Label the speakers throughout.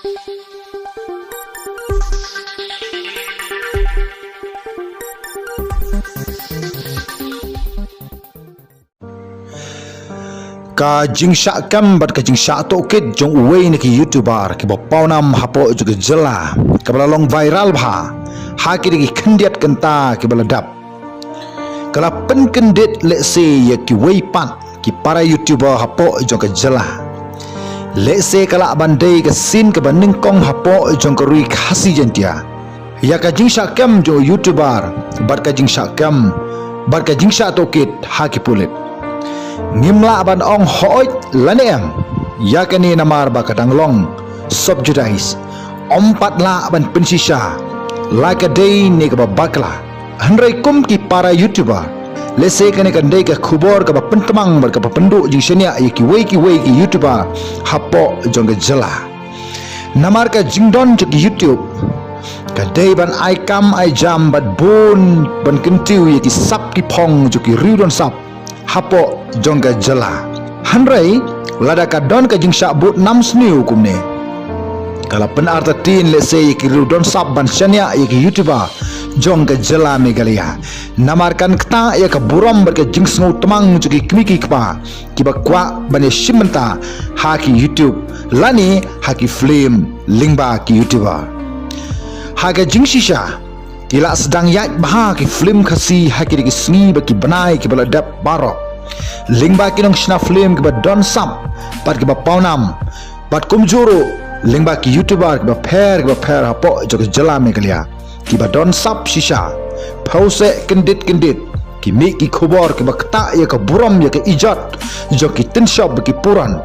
Speaker 1: Ka jing syak kam bat ka jing syak tokit jong uwe ni ki YouTuber ki bapau nam hapo juga jela ka balalong viral bha ha ki di kendiat kenta ki baladap kala pen kendit let's say ya ki wei pat ki para YouTuber hapo jong ka jela let's say kala bandai ka sin ka baning kong hapo jong ka rui khasi jentia ya ka jing syak kam jo YouTuber bat ka jing syak kam bat ka jing syak tokit ha ki pulit ngimla ban ong hoit lanem ya kani namar ba kadang long subjudice ompat la ban pensisha like a day ni ka bakla handrai kum ki para YouTuber lese kani kan dei ka khubor ka pentemang bar ka pendu jing senia ki wei ki YouTuber hapo jong jela namar ka jingdon ki YouTube ka dei ban ai kam ai jam bat bun ban kentiu ki sap ki phong ki riudon sap hapo jongga jela handrai lada ka don ka jing syak but nam sniu kumne kala penarta tin lese ki rudon sab ban shania ki YouTuber jongga jela megalia namarkan kta ya ka buram ber ka jing sngu temang ki kmiki kpa ki bakwa bane shimenta ha ki YouTube lani ha ki flame lingba ki YouTuber ha ka jing shisha kila sedang yat bah ki film khasi hakir ki sngi baki banai ki baladap barok lingba ki nong shna film ki ba don sam pat ki ba paunam pat kumjuru lingba ki YouTuber ki ba pher hapo jog jela megalia ki ba don sap shisha pause kendit ki mi ki khobor ki ba kta ya ka buram ya ka ijat jog ki tin shop ki puran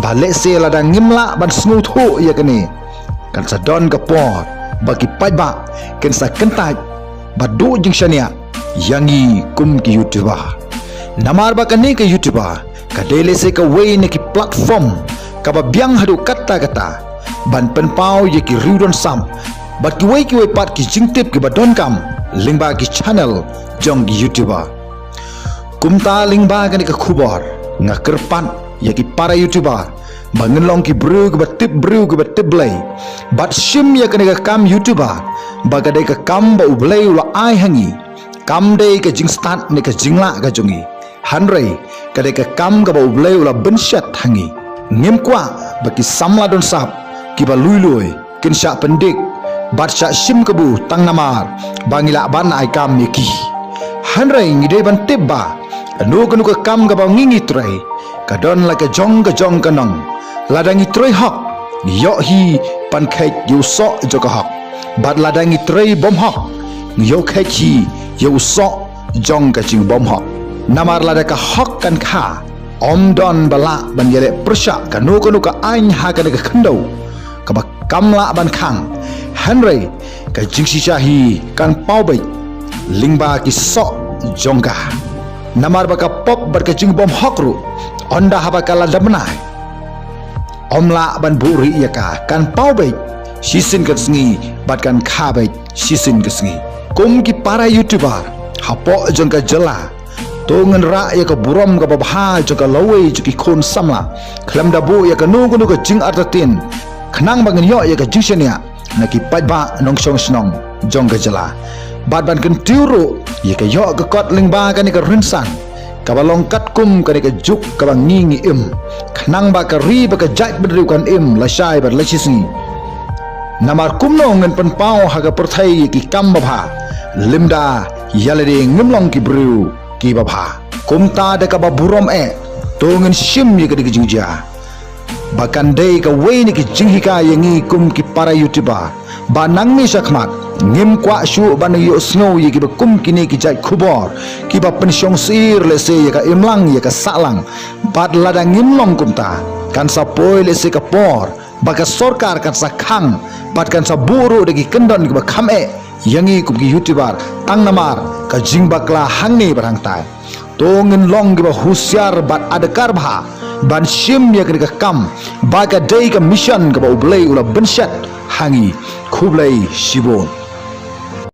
Speaker 1: bale se lada ngimla ban sngu thu ya kani kan sa don ka por bagi pajba kensa kentaj badu jing shania yangi kum ki YouTuber namar ba kani ke YouTuber ka dele se ka wei ne ki platform ka ba biang hadu kata ban pen pau ye ki riudon sam bat ki wei pat ki jingtip ki badon kam lingba ki channel jong ki YouTuber kumta lingba kani ka khubor ngakerpan ye ki para YouTuber bangun long ki bru ke batip blai bat shim ya kene ka kam YouTuber bagade ka kam ba ublai la ai hangi kam dei ka jing start ne ka jingla ka jongi hanrei kade ka kam ka ba ublai la benshat hangi ngem kwa baki samla don sap ki ba lui kin sha pendik bat sha shim ka bu tang namar bangila ban ai kam ye ki hanrei ngide ban tibba anu ka kam ka ba ngingi trai ka don la ka jong kanong ladangi troi hok yo hi pan khet yu so joka hok bat ladangi troi bom hok yo khet hi yu so jong ka ching bom hok namar lada ka hok kan kha om don bala ban yele persha kanu ka ain ha ka ka khando ka ba kamla ban khang henry ka jing si hi kan pau bai lingba ki so jongga namar ba ka pop bar ka ching bom hok ru onda haba kala damnai omla ban buri ya kan pau bai sisin ka sngi bat kan kha bai sisin ka sngi kum ki para YouTuber hapo jong ka jela to ngan ra ya ka buram ka babha jong ka lawei ki khon samla khlam da bu ya ka nu ka jing artatin khnang bangen yo ya ka jingshania na ki pajba nong song snong jong ka jela bat ban kan tiuru ya ka yo ka kot lingba ka ni ka rinsan kabalong kat kum ka ka juk ka bang ngi im khnang ba ka ri ba ka jat bedru kan im la shai bar la chisni namar kum no ngen pen pau ha ka perthai ki kam ba bha limda yalade ngimlong ki bru ki ba bha kum ta de ka ba burom to ngen shim ye ka de jingja bakan dei ka wei ni ki jinghika yangi kum ki para YouTuber ba nang mi sakmat ngim kwa shu ban yo snow ye ki ba kum kini ki jai khubor ki ba pensyong sir le se ye ka imlang ye ka salang bat lada ngimlong kumta kan sa poi le se ka por ba ka sarkar kan sa khang bat kan sa buru de ki kendon ki ba khame yangi kum ki YouTuber tang namar ka jing bakla hangi barang tai to ngin long ki ba husyar bat adakar bha ban shim ye ka kam ba ka dei ka mission ka ba ublei ula benshat hangi khublai shibon